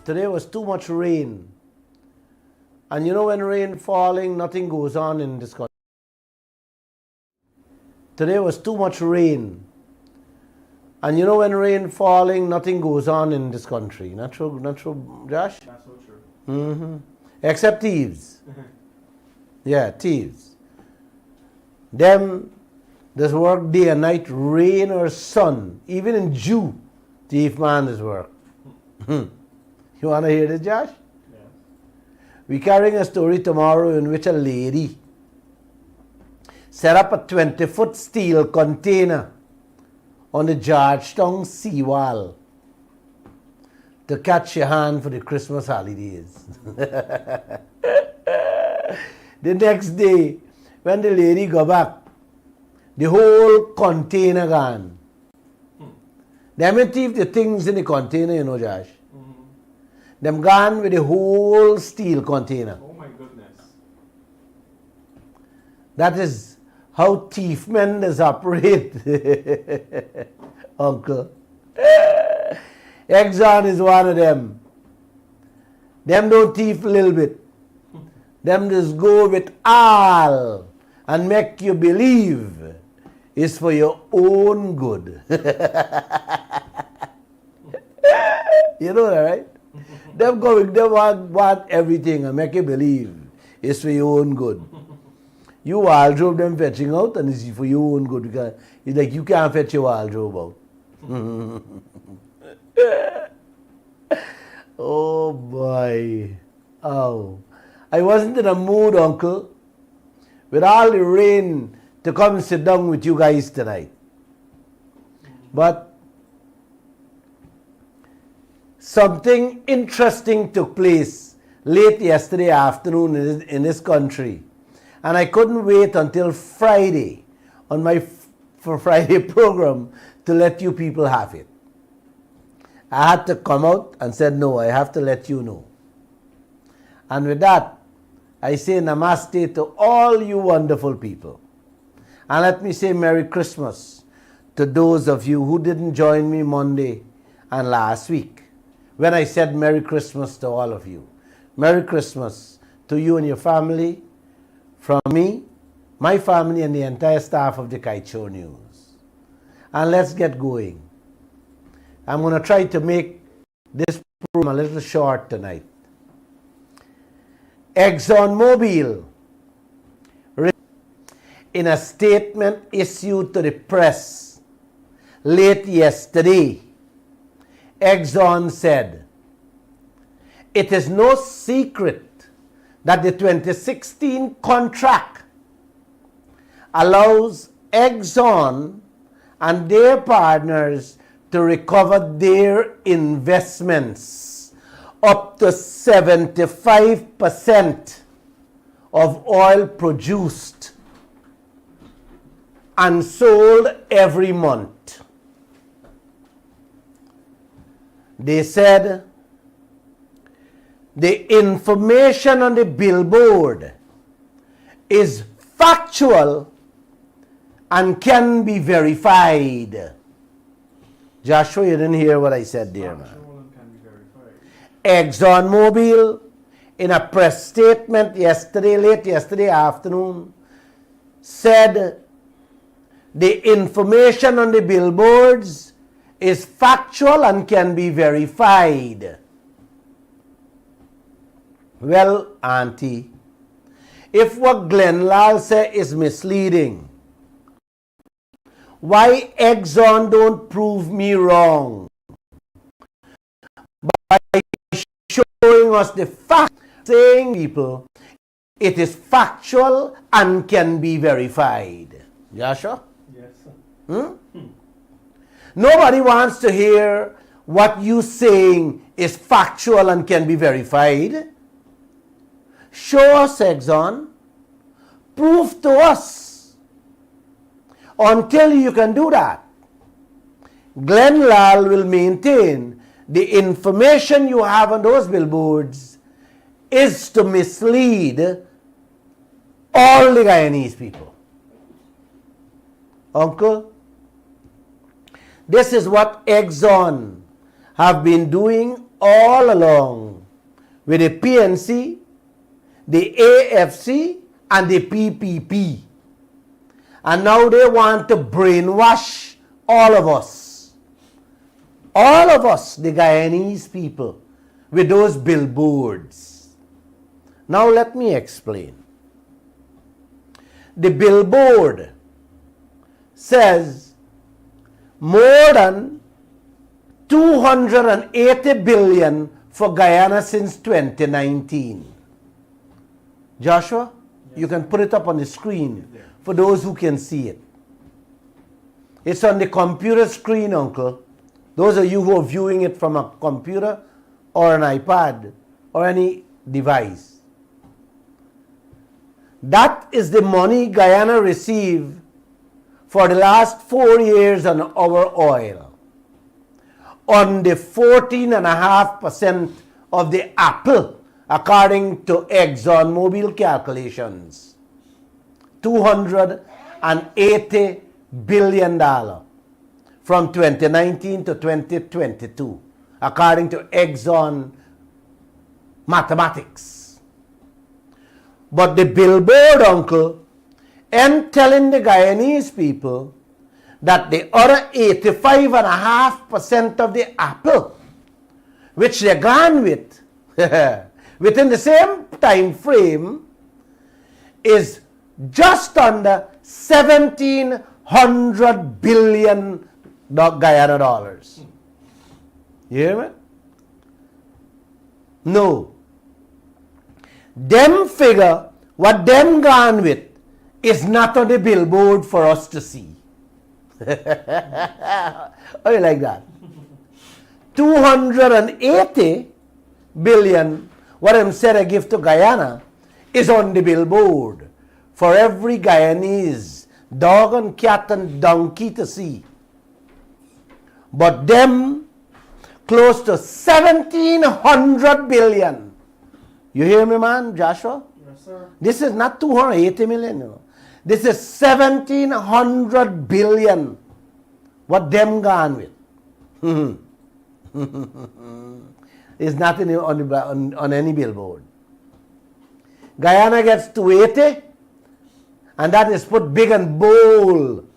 Today was too much rain. And you know when rain falling, nothing goes on in this country. Today was too much rain. And you know when rain falling, nothing goes on in this country. Not true, Josh? That's so true. Mm-hmm. Except thieves. Yeah, thieves. Them, this work day and night, rain or sun. Even in Jew, thief man is work. You want to hear this, Josh? Yeah. We're carrying a story tomorrow in which a lady set up a 20-foot steel container on the Georgetown seawall to catch your hand for the Christmas holidays. The next day, when the lady go back, the whole container gone. Them thief the things in the container, you know, Josh. Them gone with the whole steel container. Oh my goodness. That is how thief men operate, Uncle. Exxon is one of them. Them don't thief a little bit. Them just go with all and make you believe it's for your own good. You know that, right? They want everything and make you believe it's for your own good. You wardrobe them fetching out and it's for your own good because it's like you can't fetch your wardrobe out. Oh boy. Oh. I wasn't in a mood, Uncle, with all the rain to come and sit down with you guys tonight. But something interesting took place late yesterday afternoon in this country. And I couldn't wait until Friday on my Friday program to let you people have it. I had to come out and said, no, I have to let you know. And with that, I say namaste to all you wonderful people. And let me say Merry Christmas to those of you who didn't join me Monday and last week when I said Merry Christmas to all of you. Merry Christmas to you and your family from me, my family, and the entire staff of the Kaieteur News. And let's get going. I'm going to try to make this program a little short tonight. Exxon in a statement issued to the press late yesterday, Exxon said, it is no secret that the 2016 contract allows Exxon and their partners to recover their investments up to 75% of oil produced and sold every month. They said the information on the billboard is factual and can be verified. Joshua, you didn't hear what I said there, man. ExxonMobil, in a press statement late yesterday afternoon, said the information on the billboards is factual and can be verified. Well, Auntie, if what Lall said is misleading, why Exxon don't prove me wrong by showing us the fact, saying people it is factual and can be verified. Joshua? Yes, sir. Nobody wants to hear what you saying is factual and can be verified. Show us, Exxon. Prove to us. Until you can do that, Lall will maintain the information you have on those billboards is to mislead all the Guyanese people. Uncle, this is what Exxon have been doing all along with the PNC, the AFC, and the PPP. And now they want to brainwash all of us. All of us, the Guyanese people, with those billboards. Now let me explain. The billboard says more than 280 billion for Guyana since 2019. Joshua, you can put it up on the screen for those who can see it. It's on the computer screen, Uncle. Those of you who are viewing it from a computer or an iPad or any device. That is the money Guyana received for the last 4 years on our oil. On the 14.5% of the apple, according to Exxon Mobil calculations. $280 billion from 2019 to 2022, according to Exxon mathematics. But the billboard, Uncle, ain't telling the Guyanese people that the other 85.5% of the apple, which they're gone with, within the same time frame, is just under 1,700 billion Guyana dollars. You hear me? No. Them figure, what them gone with, is not on the billboard for us to see. How you like that? 280 billion, what them said I give to Guyana, is on the billboard for every Guyanese, dog and cat and donkey to see. But them, close to 1,700 billion. You hear me, man, Joshua? Yes, sir. This is not 280 million, you know. This is 1,700 billion. What them gone with? It's not on any billboard. Guyana gets 280, and that is put big and bold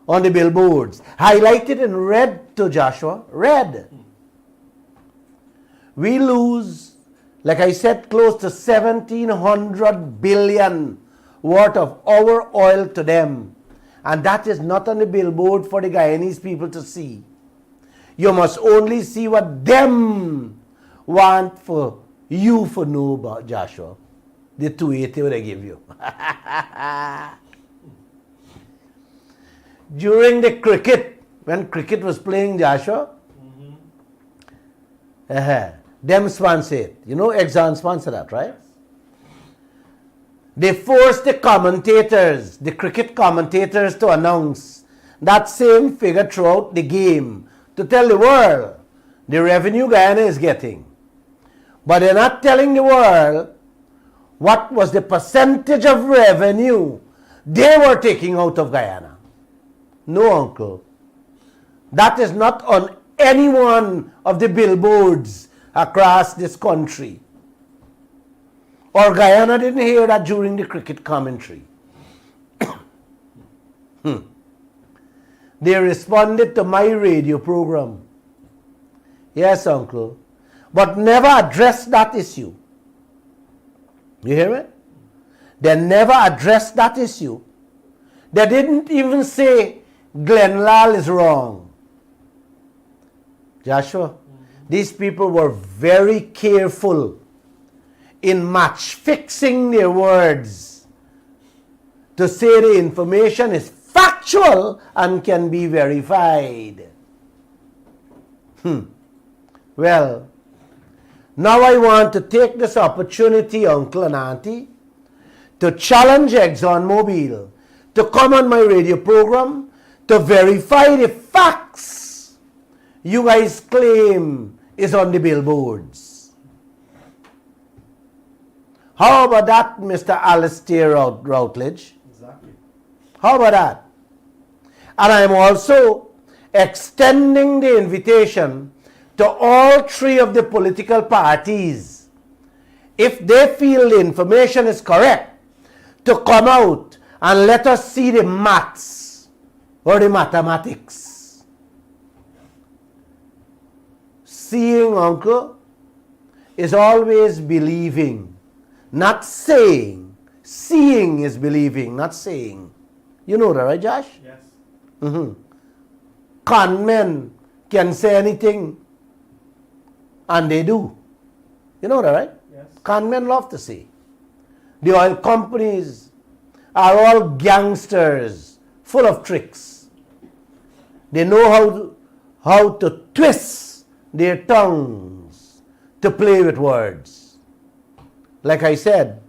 on the billboards. Highlighted in red to Joshua. Red. We lose, like I said, close to 1,700 billion worth of our oil to them. And that is not on the billboard for the Guyanese people to see. You must only see what them want for you for know about, Joshua. The 280 what I give you. During the cricket, when cricket was playing, Joshua, them sponsor it. You know Exxon sponsor that, right? They forced the commentators, the cricket commentators, to announce that same figure throughout the game to tell the world the revenue Guyana is getting. But they're not telling the world what was the percentage of revenue they were taking out of Guyana. No, Uncle. That is not on any one of the billboards across this country. Or Guyana didn't hear that during the cricket commentary. They responded to my radio program. Yes, Uncle. But never addressed that issue. You hear me? They never addressed that issue. They didn't even say Lall is wrong. Joshua, these people were very careful in match fixing their words to say the information is factual and can be verified. Well, now I want to take this opportunity, Uncle and Auntie, to challenge Exxon Mobil to come on my radio program to verify the facts you guys claim is on the billboards. How about that, Mr. Alistair Routledge? Exactly. How about that? And I'm also extending the invitation to all three of the political parties, if they feel the information is correct, to come out and let us see the maths or the mathematics. Seeing, uncle, is always believing, not saying. Seeing is believing, not saying. You know that, right, Josh? Yes. Con men can say anything, and they do. You know that, right? Yes. Con men love to say. The oil companies are all gangsters, full of tricks. They know how to twist their tongues to play with words. Like I said,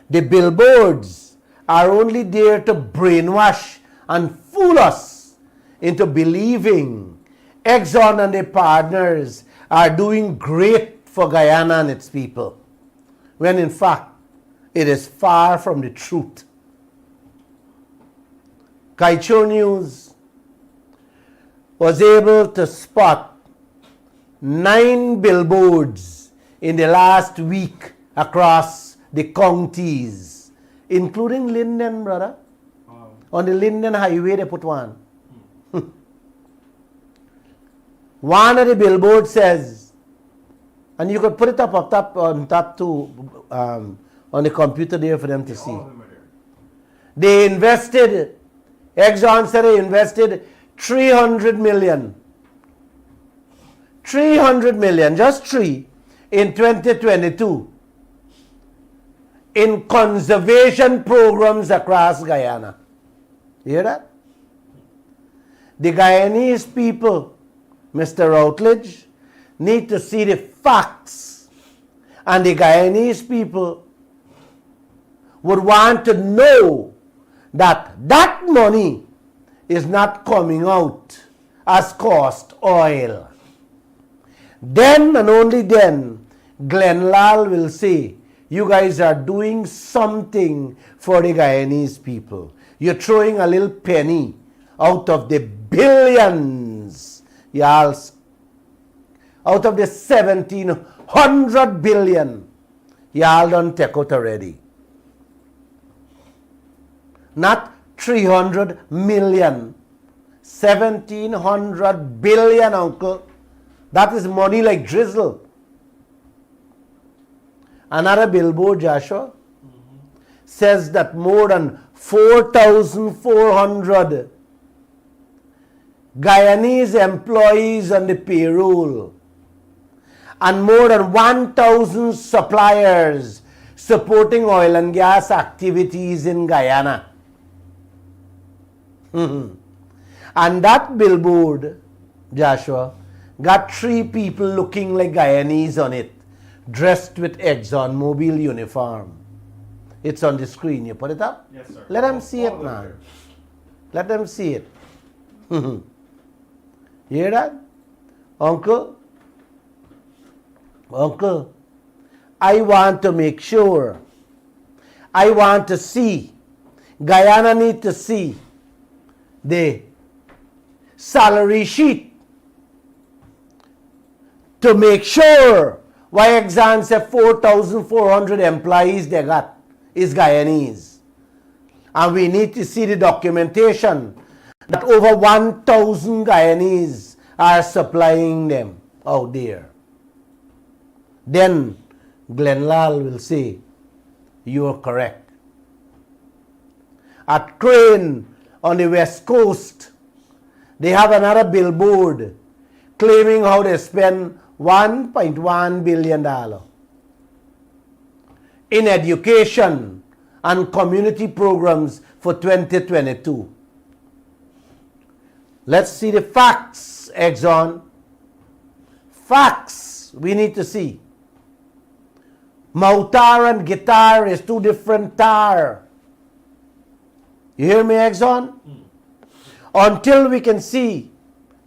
the billboards are only there to brainwash and fool us into believing Exxon and their partners are doing great for Guyana and its people, when in fact, it is far from the truth. Kaieteur News was able to spot 9 billboards in the last week across the counties, including Linden, brother. Wow. On the Linden Highway, they put one. One of the billboards says, and you could put it up top on top too, on the computer there for them to see. All of them are there. They invested, Exxon said they invested 300 million. 300 million, just 3, in 2022 in conservation programs across Guyana. You hear that? The Guyanese people, Mr. Routledge, need to see the facts. And the Guyanese people would want to know that that money is not coming out as cost oil. Then and only then, Lall will say, you guys are doing something for the Guyanese people. You're throwing a little penny out of the billions, y'all, out of the 1,700 billion, y'all done take out already. Not 300 million, 1,700 billion, uncle. That is money like drizzle. Another billboard, Joshua, says that more than 4,400 Guyanese employees on the payroll and more than 1,000 suppliers supporting oil and gas activities in Guyana. And that billboard, Joshua, got 3 people looking like Guyanese on it, dressed with Exxon Mobil uniform. It's on the screen. You put it up? Yes, sir. Let them see All it, of them man. there. Let them see it. You hear that? Uncle? Uncle, I want to make sure. I want to see. Guyana need to see the salary sheet to make sure why Exxon said 4,400 employees they got is Guyanese. And we need to see the documentation that over 1,000 Guyanese are supplying them out there. Then Lall will say, you are correct. At Crane on the West Coast, they have another billboard claiming how they spend $1.1 billion in education and community programs for 2022. Let's see the facts, Exxon. Facts we need to see. Mautar and guitar is 2 different tar. You hear me, Exxon? Until we can see,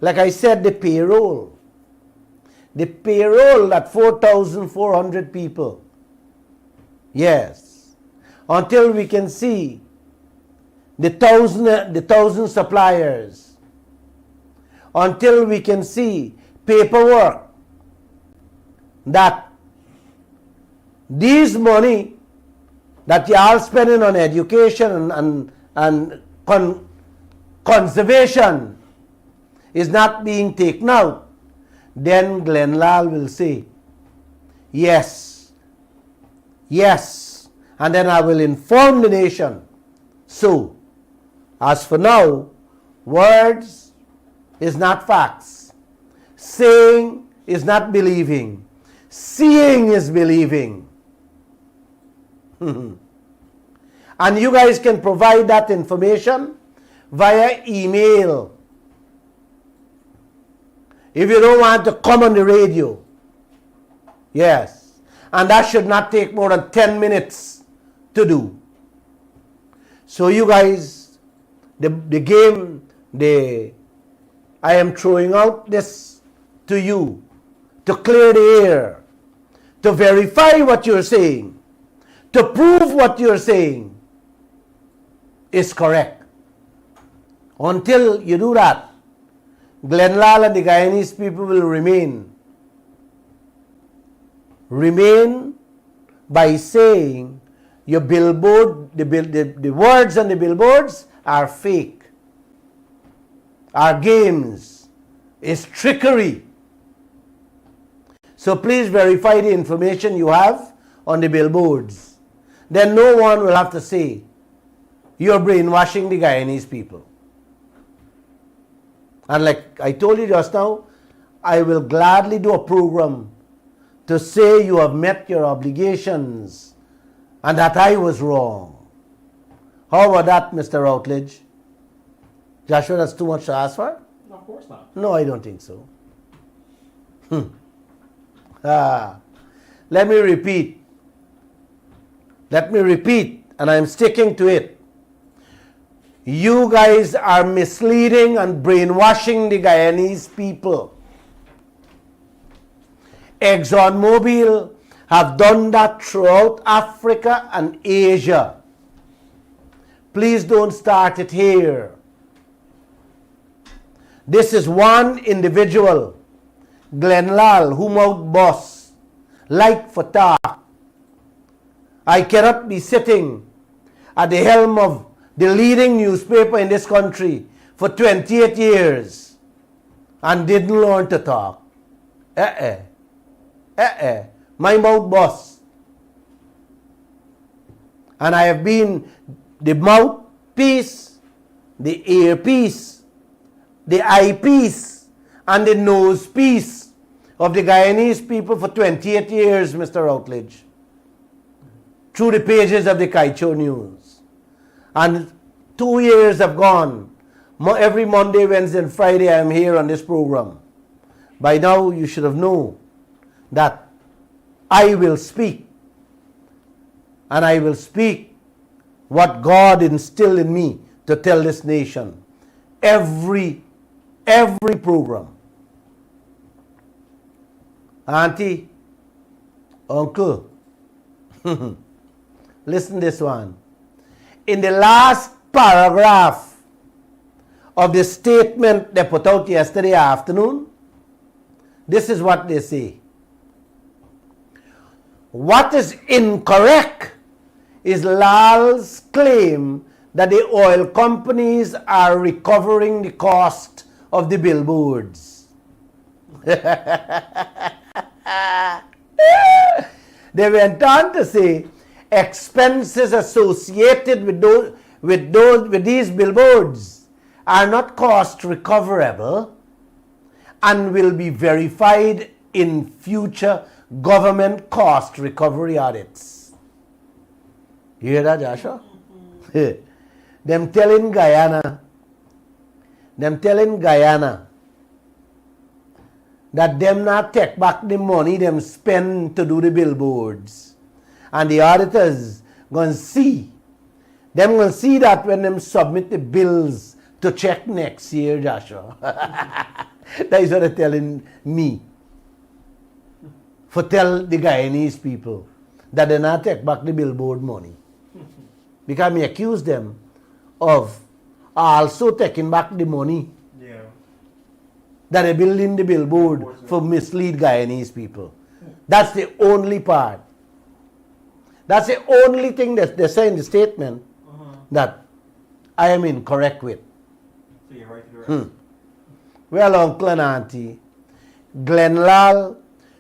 like I said, the payroll. The payroll at 4,400 people. Yes. Until we can see the thousand suppliers. Until we can see paperwork that these money that you are spending on education and conservation is not being taken out, then Lall will say, yes, yes, and then I will inform the nation. So, as for now, words is not facts. Saying is not believing. Seeing is believing. And you guys can provide that information via email. If you don't want to come on the radio. Yes. And that should not take more than 10 minutes to do. So you guys, the game, I am throwing out this to you to clear the air, to verify what you're saying, to prove what you're saying is correct. Until you do that, Lall and the Guyanese people will remain by saying your billboard, the words on the billboards are fake, are games, is trickery. So please verify the information you have on the billboards. Then no one will have to say you're brainwashing the Guyanese people. And like I told you just now, I will gladly do a program to say you have met your obligations and that I was wrong. How about that, Mr. Routledge? Joshua, that's too much to ask for? No, of course not. No, I don't think so. Let me repeat, and I'm sticking to it. You guys are misleading and brainwashing the Guyanese people. Exxon Mobil have done that throughout Africa and Asia. Please don't start it here. This is one individual, Lall, whom out boss, like for talk. I cannot be sitting at the helm of the leading newspaper in this country for 28 years and didn't learn to talk. My mouth boss. And I have been the mouthpiece, the earpiece, the eyepiece, and the nosepiece of the Guyanese people for 28 years, Mr. Routledge, through the pages of the Kaieteur News. And 2 years have gone. Every Monday, Wednesday, and Friday I am here on this program. By now you should have known that I will speak. And I will speak what God instilled in me to tell this nation. Every program. Auntie, uncle, listen to this one. In the last paragraph of the statement they put out yesterday afternoon, this is what they say. What is incorrect is Lall's claim that the oil companies are recovering the cost of the billboards. They went on to say expenses associated with these billboards are not cost recoverable and will be verified in future government cost recovery audits. You hear that, Joshua? Them telling Guyana that them not take back the money them spend to do the billboards. And the auditors going to see. Them going to see that when them submit the bills to check next year, Joshua. That is what they're telling me. For tell the Guyanese people that they not take back the billboard money. Because me accuse them of also taking back the money. Yeah. that they're building the billboard for mislead Guyanese people. That's the only part. That's the only thing that they say in the statement that I am incorrect with. So you're right to direct. Well, Uncle and Auntie, Glenn Lall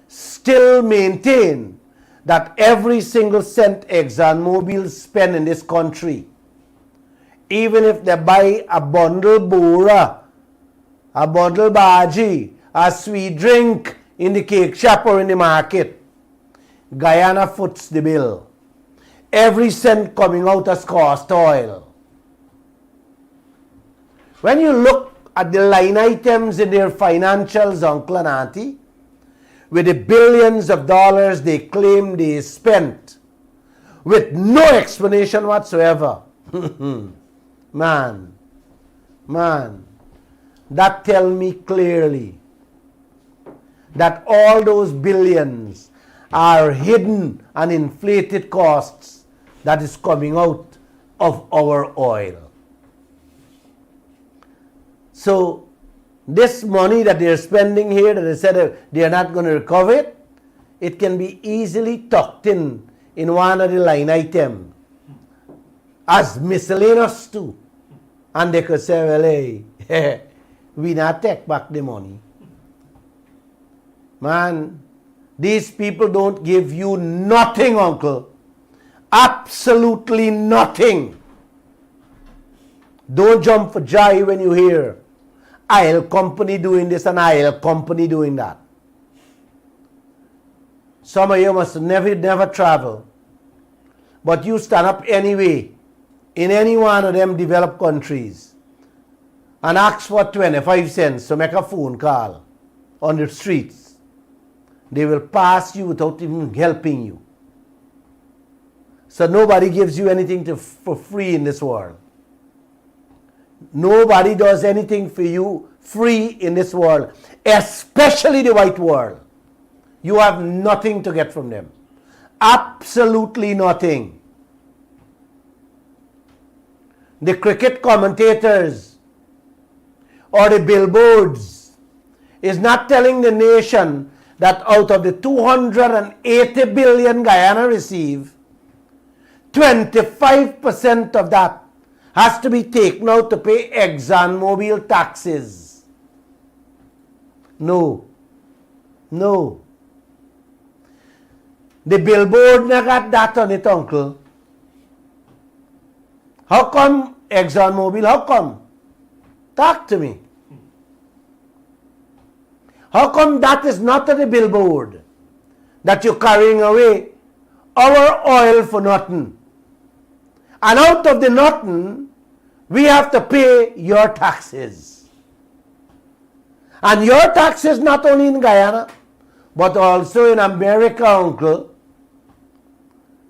still maintain that every single cent ExxonMobil spend in this country, even if they buy a bundle bora, a bundle bhaji, a sweet drink in the cake shop or in the market, Guyana foots the bill. Every cent coming out as cost oil. When you look at the line items in their financials, Uncle and Auntie, with the billions of dollars they claim they spent, with no explanation whatsoever, man, that tell me clearly that all those billions are hidden and inflated costs that is coming out of our oil. So this money that they're spending here, that they said they're not going to recover it, it can be easily tucked in one of the line items as miscellaneous too. And they could say, well, hey, we not take back the money. Man, these people don't give you nothing, uncle. Absolutely nothing. Don't jump for joy when you hear IL company doing this and IL company doing that. Some of you must never travel. But you stand up anyway in any one of them developed countries and ask for 25 cents to make a phone call on the streets. They will pass you without even helping you. So nobody gives you anything for free in this world. Nobody does anything for you free in this world, especially the white world. You have nothing to get from them. Absolutely nothing. The cricket commentators or the billboards is not telling the nation that out of the 280 billion Guyana receive, 25% of that has to be taken out to pay ExxonMobil taxes. No. The billboard na got that on it, uncle. How come ExxonMobil? How come? Talk to me. How come that is not on the billboard that you're carrying away our oil for nothing? And out of the nothing, we have to pay your taxes. And your taxes not only in Guyana, but also in America, uncle.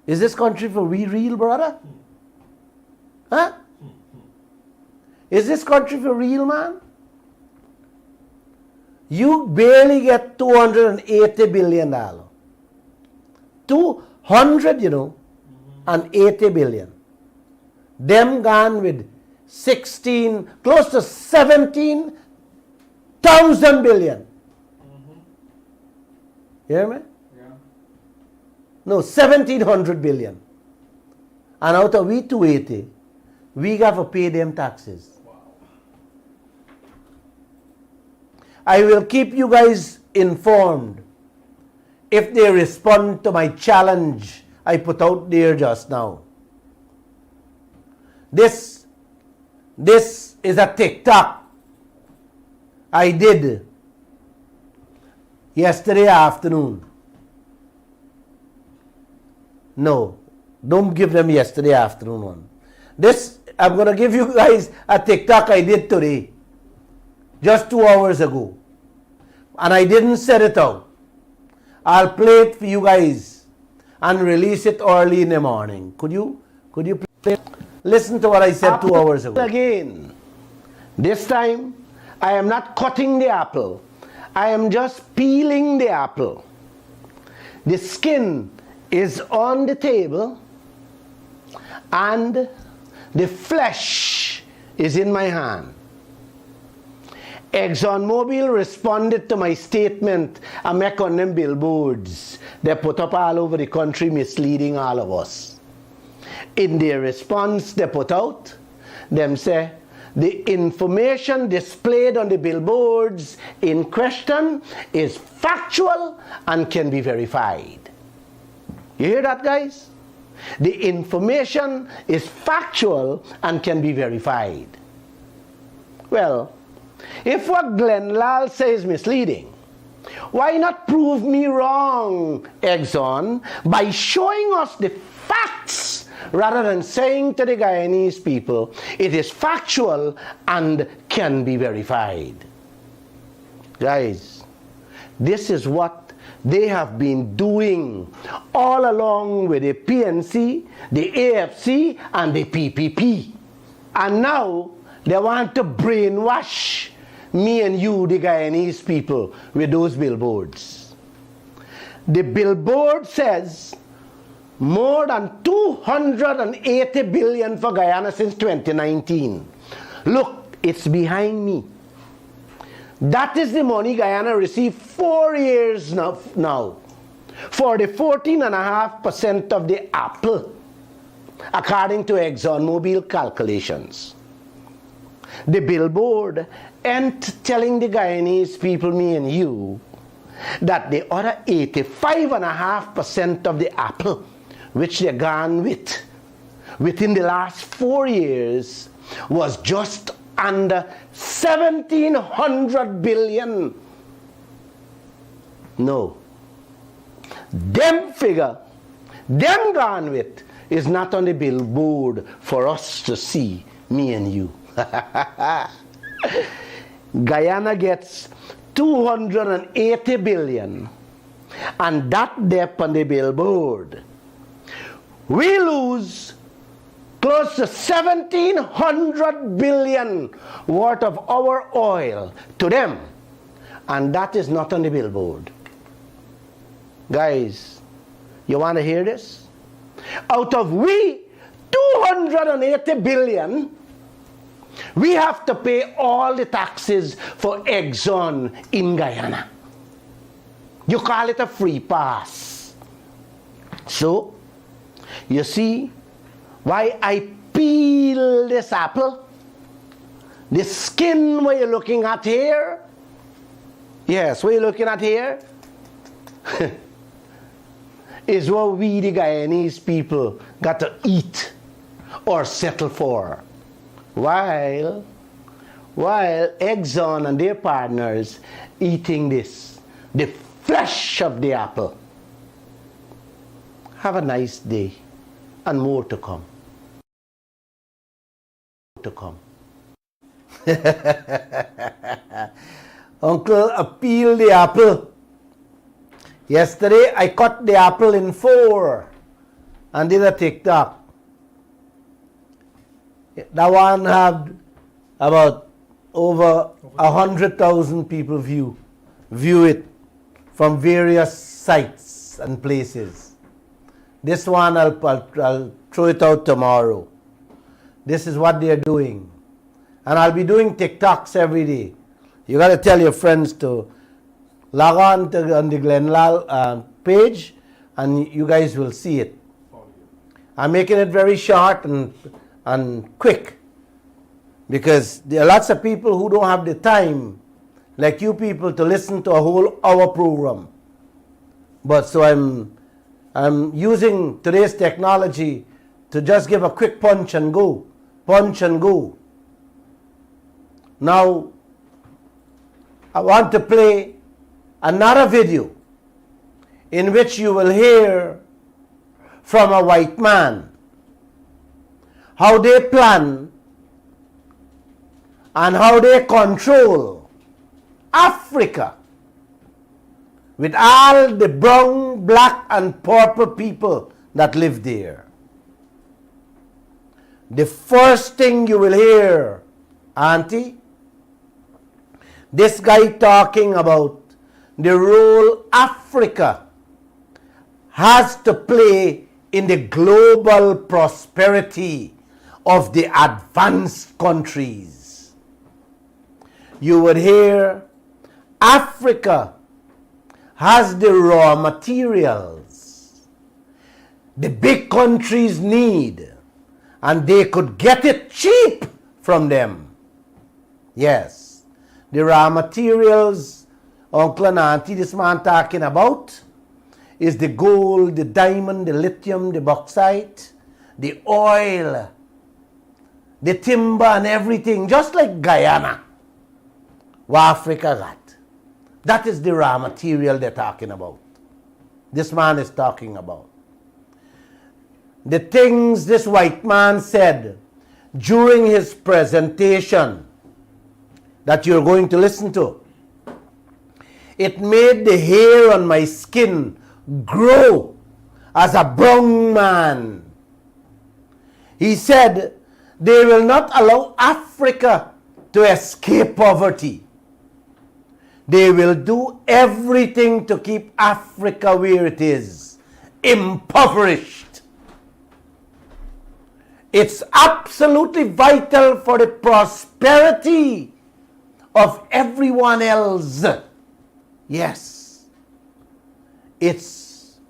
Is this country for real, brother? Huh? Is this country for real, man? You barely get $280 billion. 200, and 80 billion. Them gone with 16, close to 17,000 billion. You hear me? Yeah. No, 1,700 billion. And out of we 280, we got to pay them taxes. Wow. I will keep you guys informed if they respond to my challenge I put out there just now. This is a TikTok I did yesterday afternoon. No, don't give them yesterday afternoon one. This, I'm going to give you guys a TikTok I did today, just 2 hours ago. And I didn't set it out. I'll play it for you guys and release it early in the morning. Could you play it? Listen to what I said 2 hours ago. Again, this time I am not cutting the apple. I am just peeling the apple. The skin is on the table and the flesh is in my hand. ExxonMobil responded to my statement and make on them billboards they put up all over the country misleading all of us. In their response they put out, them say, the information displayed on the billboards in question is factual and can be verified. You hear that, guys? The information is factual and can be verified. Well, if what Lall says is misleading, why not prove me wrong, Exxon, by showing us the facts rather than saying to the Guyanese people, it is factual and can be verified. Guys, this is what they have been doing all along with the PNC, the AFC, and the PPP. And now they want to brainwash me and you, the Guyanese people, with those billboards. The billboard says more than 280 billion for Guyana since 2019. Look, it's behind me. That is the money Guyana received 4 years now for the 14.5% of the apple, according to ExxonMobil calculations. The billboard ain't telling the Guyanese people, me and you, that the other 85.5% of the apple which they gone with within the last 4 years was just under 1,700 billion. No. Them figure, them gone with, is not on the billboard for us to see, me and you. Guyana gets 280 billion, and that dep on the billboard. We lose close to 1,700 billion worth of our oil to them, and that is not on the billboard. Guys, you want to hear this? Out of we 280 billion, we have to pay all the taxes for Exxon in Guyana. You call it a free pass. So, you see why I peel this apple? The skin what you're looking at here? Yes, what you're looking at here? Is what we the Guyanese people got to eat or settle for. While Exxon and their partners eating this, the flesh of the apple. Have a nice day, and more to come. Uncle, peel the apple. Yesterday I cut the apple in 4 and did a TikTok. That one had about over 100,000 people view it from various sites and places. This one I'll throw it out tomorrow. This is what they're doing. And I'll be doing TikToks every day. You got to tell your friends to log on to the Lall page, and you guys will see it. I'm making it very short and quick, because there are lots of people who don't have the time, like you people, to listen to a whole hour program. But so I'm using today's technology to just give a quick punch and go. Now, I want to play another video in which you will hear from a white man how they plan and how they control Africa with all the brown, black, and purple people that live there. The first thing you will hear, Auntie, this guy talking about the role Africa has to play in the global prosperity of the advanced countries. you would hear Africa has the raw materials the big countries need, and they could get it cheap from them. Yes, the raw materials, Uncle and Auntie, this man talking about is the gold, the diamond, the lithium, the bauxite, the oil, the timber and everything, just like Guyana, what Africa got. That is the raw material they're talking about. This man is talking about. The things this white man said during his presentation that you're going to listen to, it made the hair on my skin grow as a brown man. He said they will not allow Africa to escape poverty. They will do everything to keep Africa where it is, impoverished. It's absolutely vital for the prosperity of everyone else. Yes. It's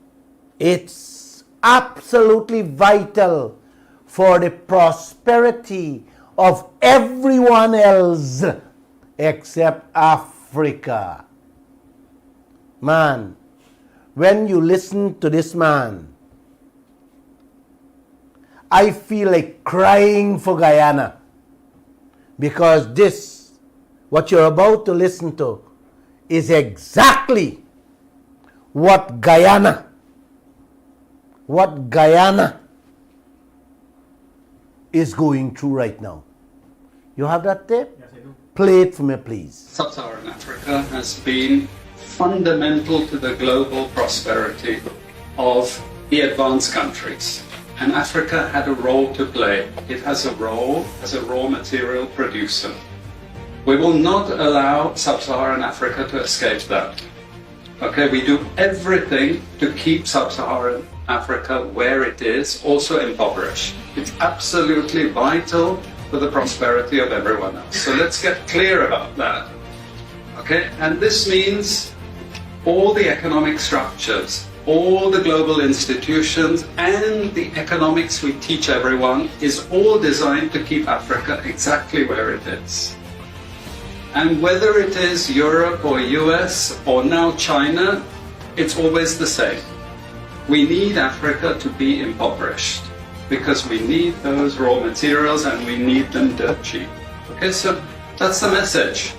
absolutely vital for the prosperity of everyone else except Africa. Man, when you listen to this man, I feel like crying for Guyana, because this, what you're about to listen to, is exactly what Guyana is going through right now. You have that tape? Yes, I do. Play it for me, please. Sub-Saharan Africa has been fundamental to the global prosperity of the advanced countries. And Africa had a role to play. It has a role as a raw material producer. We will not allow Sub-Saharan Africa to escape that. Okay, we do everything to keep Sub-Saharan Africa where it is, also impoverished. It's absolutely vital for the prosperity of everyone else. So let's get clear about that. Okay, and this means all the economic structures, all the global institutions, and the economics we teach everyone is all designed to keep Africa exactly where it is. And whether it is Europe or US or now China, it's always the same. We need Africa to be impoverished because we need those raw materials and we need them dirt cheap. Okay, so that's the message.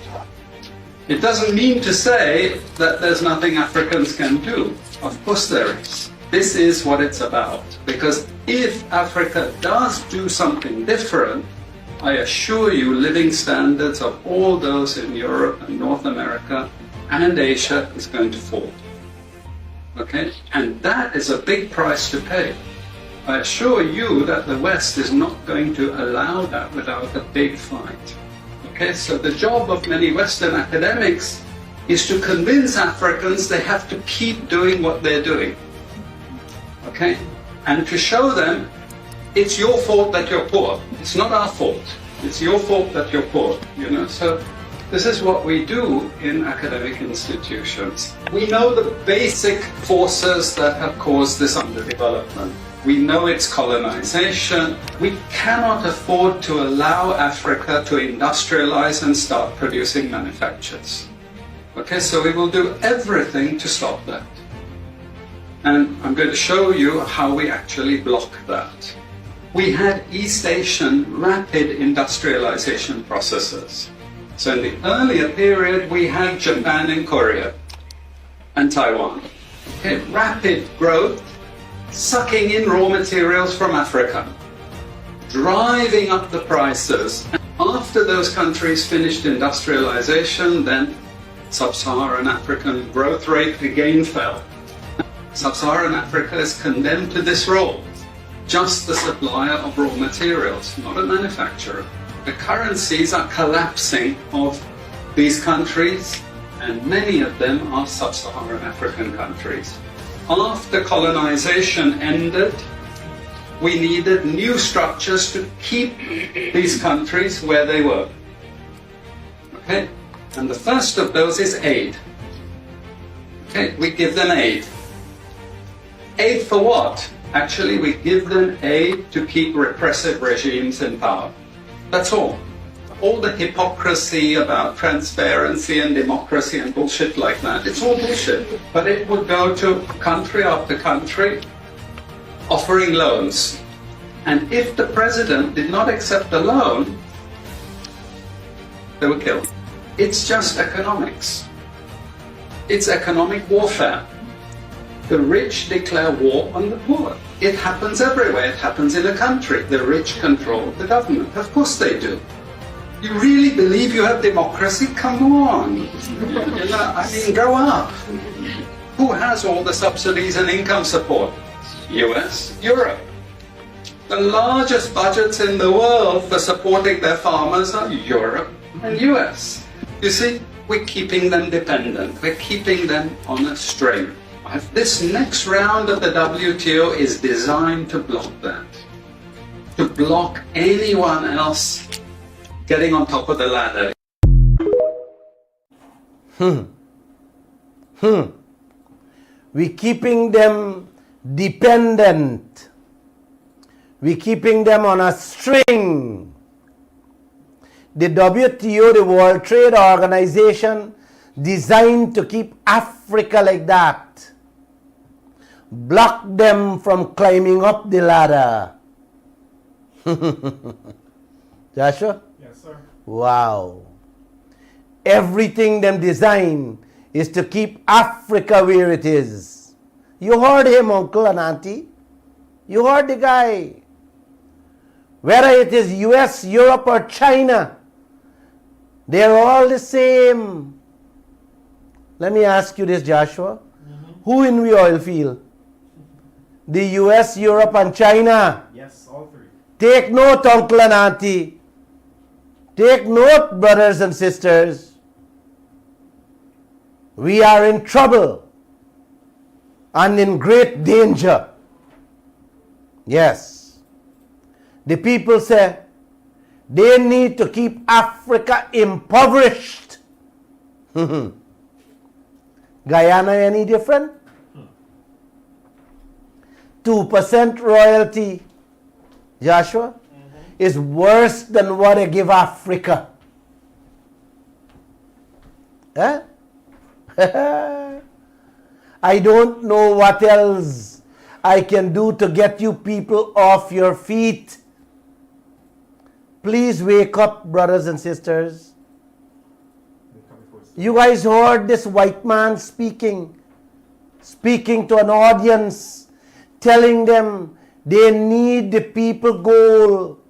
It doesn't mean to say that there's nothing Africans can do. Of course there is. This is what it's about. Because if Africa does do something different, I assure you living standards of all those in Europe and North America and Asia is going to fall. Okay? And that is a big price to pay. I assure you that the West is not going to allow that without a big fight. Okay, so the job of many Western academics is to convince Africans they have to keep doing what they're doing. Okay, and to show them it's your fault that you're poor. It's not our fault. It's your fault that you're poor. You know, so this is what we do in academic institutions. We know the basic forces that have caused this underdevelopment. We know it's colonization. We cannot afford to allow Africa to industrialize and start producing manufactures. Okay, so we will do everything to stop that. And I'm going to show you how we actually block that. We had East Asian rapid industrialization processes. So in the earlier period, we had Japan and Korea and Taiwan. Okay, rapid growth, sucking in raw materials from Africa, driving up the prices. And after those countries finished industrialization, then Sub-Saharan African growth rate again fell. Sub-Saharan Africa is condemned to this role, just the supplier of raw materials, not a manufacturer. The currencies are collapsing of these countries, and many of them are Sub-Saharan African countries. After colonization ended, we needed new structures to keep these countries where they were. Okay? And the first of those is aid. Okay, we give them aid. Aid for what? Actually, we give them aid to keep repressive regimes in power. That's all. All the hypocrisy about transparency and democracy and bullshit like that, it's all bullshit. But it would go to country after country offering loans. And if the president did not accept the loan, they were killed. It's just economics. It's economic warfare. The rich declare war on the poor. It happens everywhere. It happens in a country. The rich control the government. Of course they do. You really believe you have democracy? Come on. I mean, grow up. Who has all the subsidies and income support? US, Europe. The largest budgets in the world for supporting their farmers are Europe and US. You see, we're keeping them dependent. We're keeping them on a string. This next round of the WTO is designed to block that. To block anyone else getting on top of the ladder. We're keeping them dependent. We're keeping them on a string. The WTO, the World Trade Organization, designed to keep Africa like that. Block them from climbing up the ladder. Joshua? Yes, sir. Wow. Everything them design is to keep Africa where it is. You heard him, uncle and auntie. You heard the guy. Whether it is US, Europe or China, they're all the same. Let me ask you this, Joshua. Who in the oil field? The US, Europe and China. Yes, all three. Take note, uncle and auntie. Take note, brothers and sisters. We are in trouble and in great danger. Yes. The people say they need to keep Africa impoverished. Guyana any different? 2% royalty, Joshua, is worse than what they give Africa. Eh? I don't know what else I can do to get you people off your feet. Please wake up, brothers and sisters. You guys heard this white man speaking to an audience, telling them they need the people gold,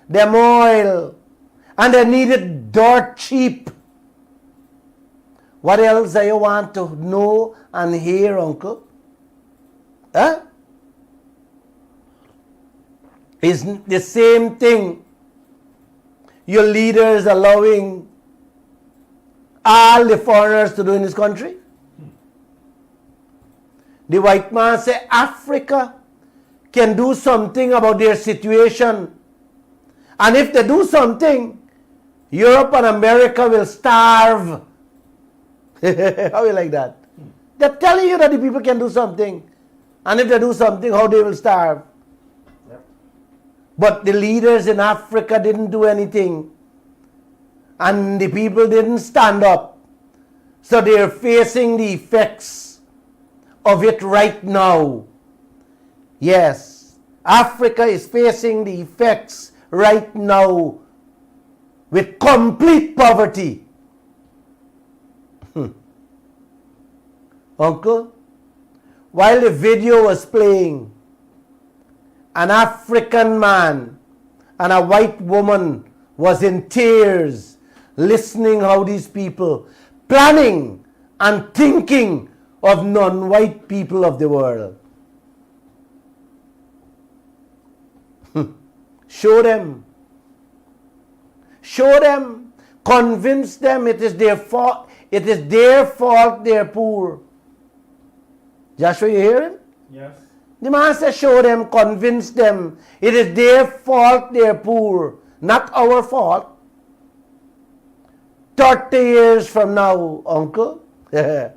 them oil, and they need it dirt cheap. What else do you want to know and hear, uncle? Huh? It's the same thing. Your leaders allowing all the foreigners to do in this country. The white man say Africa can do something about their situation. And if they do something, Europe and America will starve. How you like that? They're telling you that the people can do something. And if they do something, how they will starve. Yep. But the leaders in Africa didn't do anything. And the people didn't stand up. So they're facing the effects of it right now. Yes, Africa is facing the effects right now with complete poverty. Uncle, while the video was playing, an African man and a white woman was in tears listening how these people planning and thinking of non-white people of the world. Show them. Show them. Convince them it is their fault. It is their fault they're poor. Joshua, you hear him? Yes. The man says, show them, convince them. It is their fault they're poor, not our fault. 30 years from now, uncle, they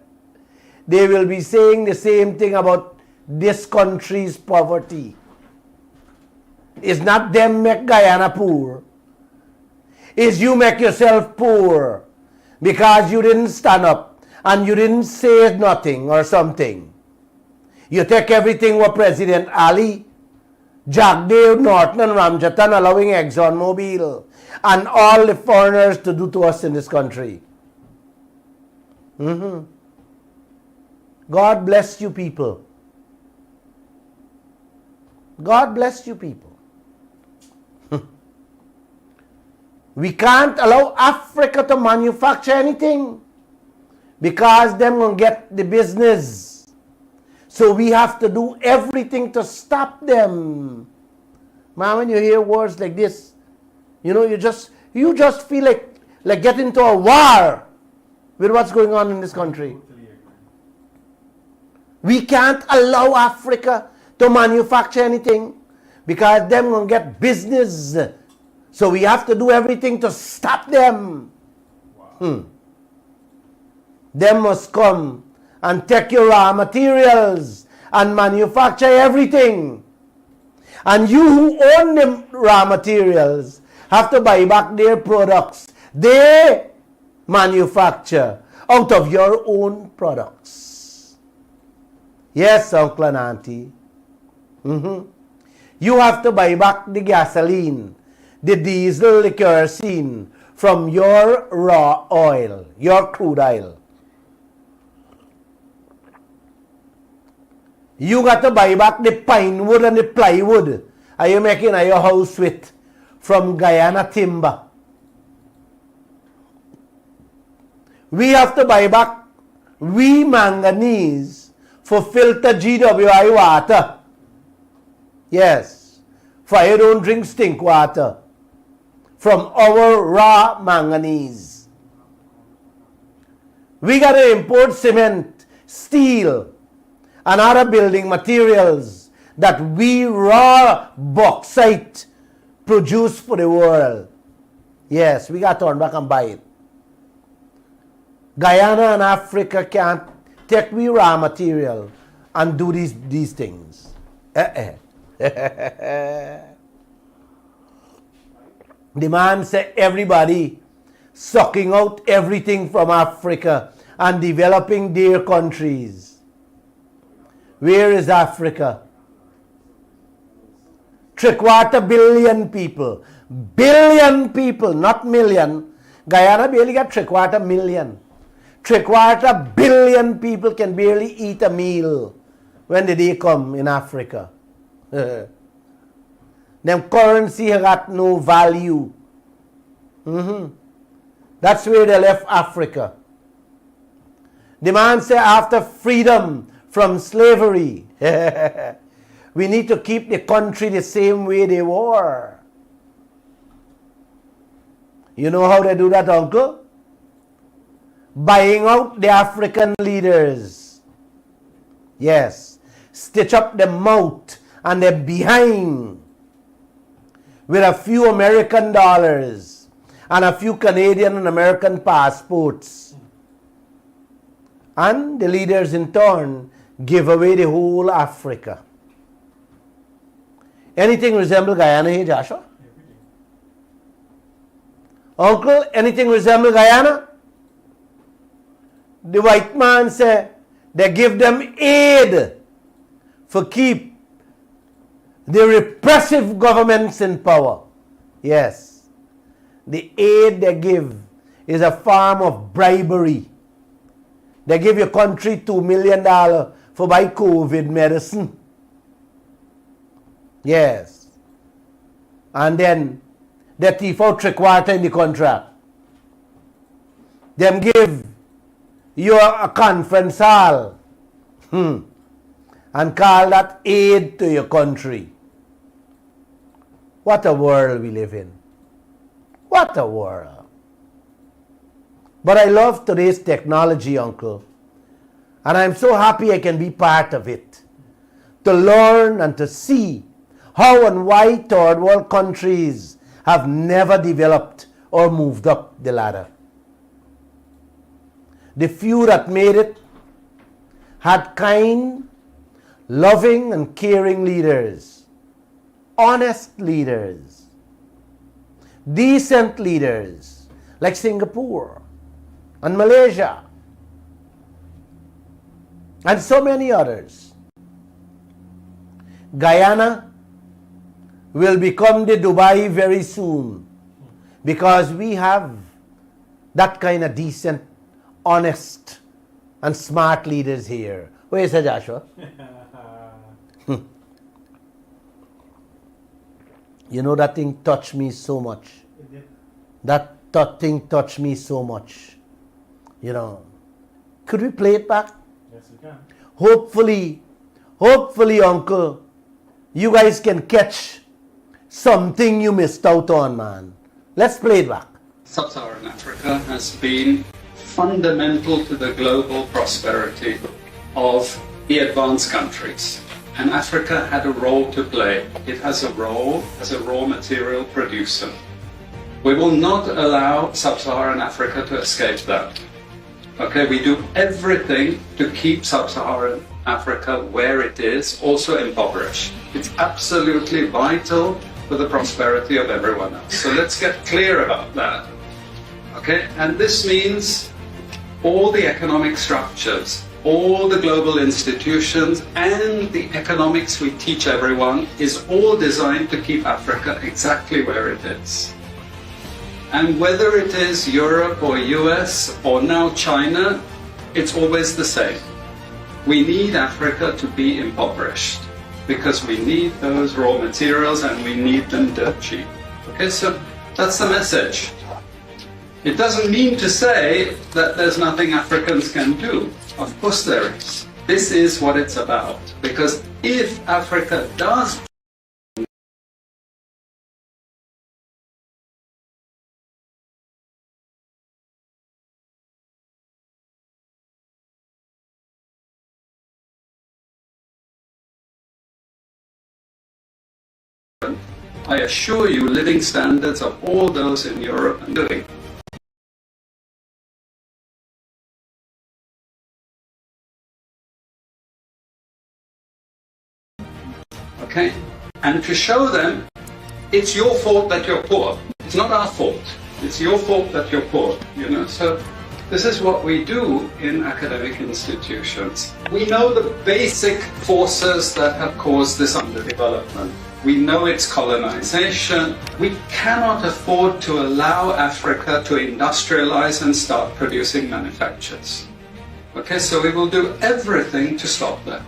will be saying the same thing about this country's poverty. It's not them make Guyana poor. It's you make yourself poor because you didn't stand up and you didn't say nothing or something. You take everything what President Ali, Jack Dale, Norton and Ramjatan allowing Exxon Mobil and all the foreigners to do to us in this country. God bless you people. God bless you people. We can't allow Africa to manufacture anything because them gonna get the business. So we have to do everything to stop them. Man, when you hear words like this, you know, you just feel like getting into a war with what's going on in this country. We can't allow Africa to manufacture anything because them gonna get business. So we have to do everything to stop them. Wow. Them must come and take your raw materials and manufacture everything. And you who own the raw materials have to buy back their products. They manufacture out of your own products. Yes, uncle and auntie. You have to buy back the gasoline, the diesel, the kerosene from your raw oil, your crude oil. You got to buy back the pine wood and the plywood are you making your house with from Guyana timber. We have to buy back manganese for filter GWI water. Yes, for you don't drink stink water from our raw manganese. We got to import cement, steel, and other building materials that we raw bauxite produce for the world. Yes, we got to turn back and buy it. Guyana and Africa can't take we raw material and do these things. The man said everybody sucking out everything from Africa and developing their countries. Where is Africa? 3/4 billion people. Billion people, not million. Guyana barely got 3/4 million. 3/4 billion people can barely eat a meal when the day come in Africa. Them currency got no value. That's where they left Africa. The man said after freedom from slavery, we need to keep the country the same way they were. You know how they do that, uncle? Buying out the African leaders. Yes. Stitch up the mouth and the behind with a few American dollars and a few Canadian and American passports. And the leaders in turn give away the whole Africa. Anything resemble Guyana here, Joshua? Uncle, anything resemble Guyana? The white man said they give them aid for keep the repressive governments in power. Yes. The aid they give is a form of bribery. They give your country $2 million for buy COVID medicine. Yes. And then they thief out 3/4 in the contract. Them give you a conference hall and call that aid to your country. What a world we live in. What a world. But I love today's technology, uncle. And I'm so happy I can be part of it. To learn and to see how and why third world countries have never developed or moved up the ladder. the few that made it had kind, loving, and caring leaders, honest leaders, decent leaders, like Singapore and Malaysia, and so many others. Guyana will become the Dubai very soon because we have that kind of decent, honest, and smart leaders here. What do you say, Joshua? You know, that thing touched me so much. That thing touched me so much. You know. Could we play it back? Yes, we can. Hopefully, Uncle, you guys can catch something you missed out on, man. Let's play it back. Sub-Saharan Africa has been fundamental to the global prosperity of the advanced countries. And Africa had a role to play. It has a role as a raw material producer. We will not allow Sub-Saharan Africa to escape that. Okay, we do everything to keep Sub-Saharan Africa where it is, also impoverished. It's absolutely vital for the prosperity of everyone else. So let's get clear about that. Okay, and this means all the economic structures, all the global institutions, and the economics we teach everyone is all designed to keep Africa exactly where it is. And whether it is Europe or US or now China, it's always the same. We need Africa to be impoverished because we need those raw materials and we need them dirt cheap. Okay, so that's the message. It doesn't mean to say that there's nothing Africans can do. Of course there is. This is what it's about. Because if Africa does I assure you living standards of all those in Europe are doing. Okay? And to show them, it's your fault that you're poor. It's not our fault. It's your fault that you're poor, you know? So this is what we do in academic institutions. We know the basic forces that have caused this underdevelopment. We know it's colonization. We cannot afford to allow Africa to industrialize and start producing manufactures. Okay, so we will do everything to stop that.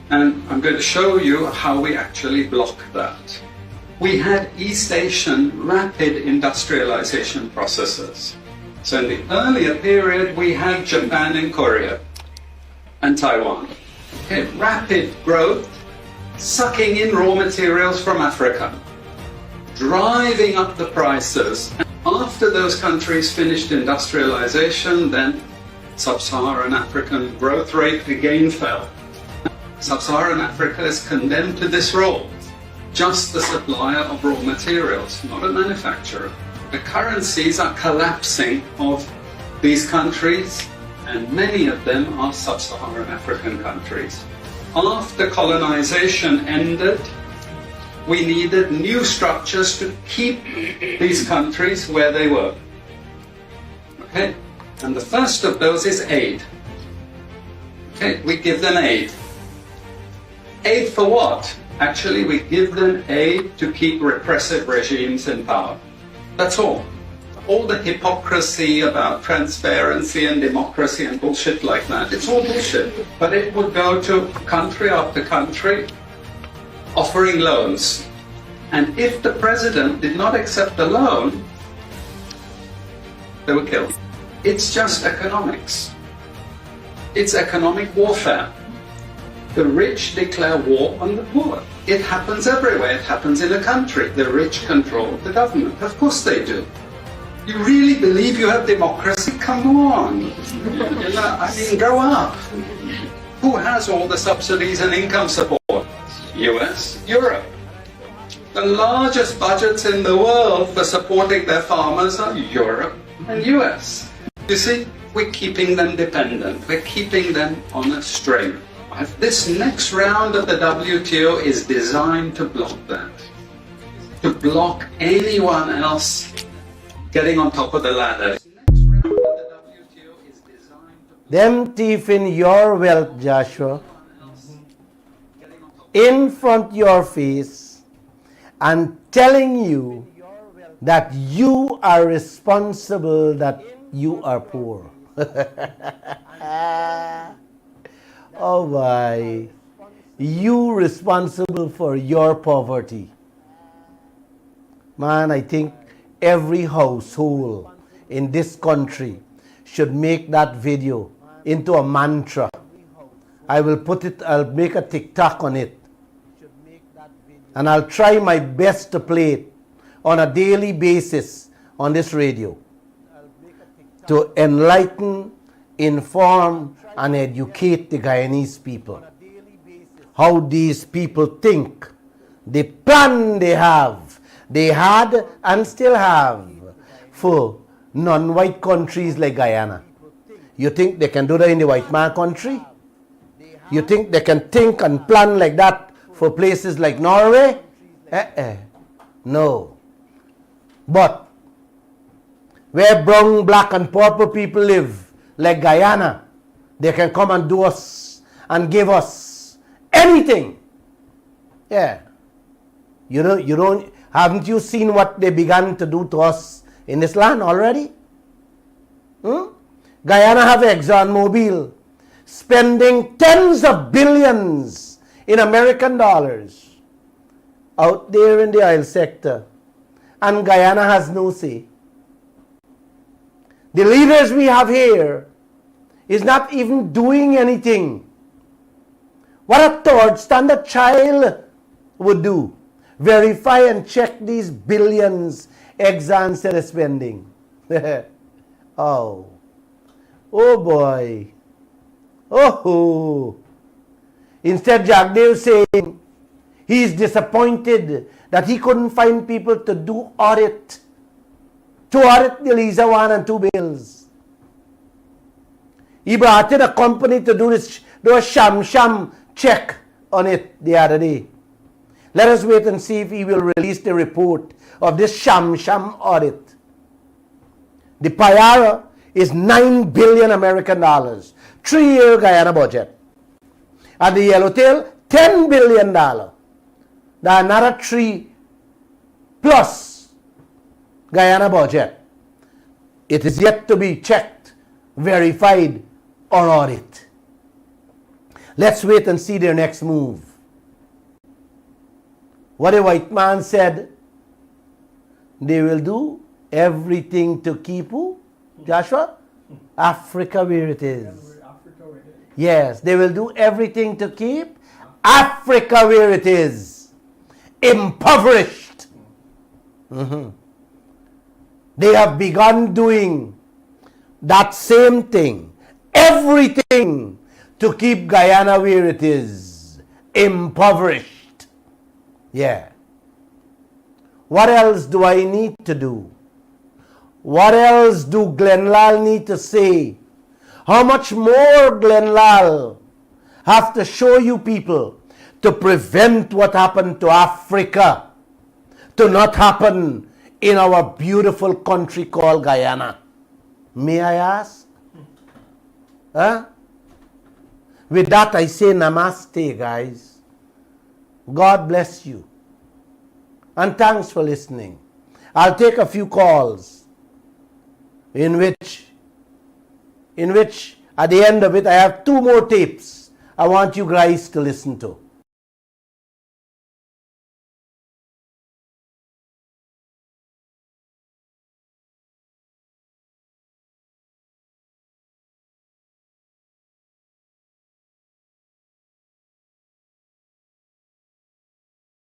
And I'm going to show you how we actually block that. We had East Asian rapid industrialization processes. So in the earlier period, we had Japan and Korea and Taiwan. Okay, rapid growth, sucking in raw materials from Africa, driving up the prices. And after those countries finished industrialization, then Sub-Saharan African growth rate again fell. Sub-Saharan Africa is condemned to this role, just the supplier of raw materials, not a manufacturer. The currencies are collapsing of these countries, and many of them are Sub-Saharan African countries. After colonization ended, we needed new structures to keep these countries where they were. Okay? And the first of those is aid. Okay, we give them aid. Aid for what? Actually, we give them aid to keep repressive regimes in power. That's all. All the hypocrisy about transparency and democracy and bullshit like that, it's all bullshit. But it would go to country after country offering loans. And if the president did not accept the loan, they were killed. It's just economics. It's economic warfare. The rich declare war on the poor. It happens everywhere. It happens in a country. The rich control the government. Of course they do. You really believe you have democracy? Come on. You know, I mean, grow up. Who has all the subsidies and income support? US, Europe. The largest budgets in the world for supporting their farmers are Europe and US. You see, we're keeping them dependent. We're keeping them on a string. This next round of the WTO is designed to block that. To block anyone else getting on top of the ladder. This next round of the WTO is designed to block Them thieving your wealth, Joshua, in front your face and telling you that you are responsible, that you are poor. Oh my, you responsible for your poverty. Man, I think every household in this country should make that video into a mantra. I will put it, I'll make a TikTok on it. And I'll try my best to play it on a daily basis on this radio to enlighten, inform, and educate the Guyanese people. How these people think, the plan they have, they had and still have for non-white countries like Guyana. You think they can do that in the white man country? You think they can think and plan like that for places like Norway? No. But where brown, black, and purple people live, like Guyana, they can come and do us and give us anything. Yeah. Haven't you seen what they began to do to us in this land already? Guyana have Exxon Mobil spending tens of billions in American dollars out there in the oil sector, and Guyana has no say. The leaders we have here is not even doing anything. What a third standard child would do. Verify and check these billions Exxon said is spending. Oh boy. Oh. Instead, Jagdev saying he's disappointed that he couldn't find people to do audit. To audit the Lisa 1 and 2 bills. He brought in a company to do a sham check on it the other day. Let us wait and see if he will release the report of this sham audit. The Payara is 9 billion American dollars, 3-year Guyana budget. And the Yellowtail, $10 billion. Now another 3 plus Guyana budget. It is yet to be checked, verified, or audit. Let's wait and see their next move. What a white man said, they will do everything to keep who? Joshua? Africa where it is. Yes, they will do everything to keep Africa where it is. Impoverished. They have begun doing that same thing. Everything to keep Guyana where it is. Impoverished. Yeah. What else do I need to do? What else do Glenn Lall need to say? How much more Glenn Lall have to show you people to prevent what happened to Africa to not happen in our beautiful country called Guyana? May I ask? Huh? With that I say namaste, guys. God bless you. And thanks for listening. I'll take a few calls in which at the end of it I have 2 more tapes I want you guys to listen to.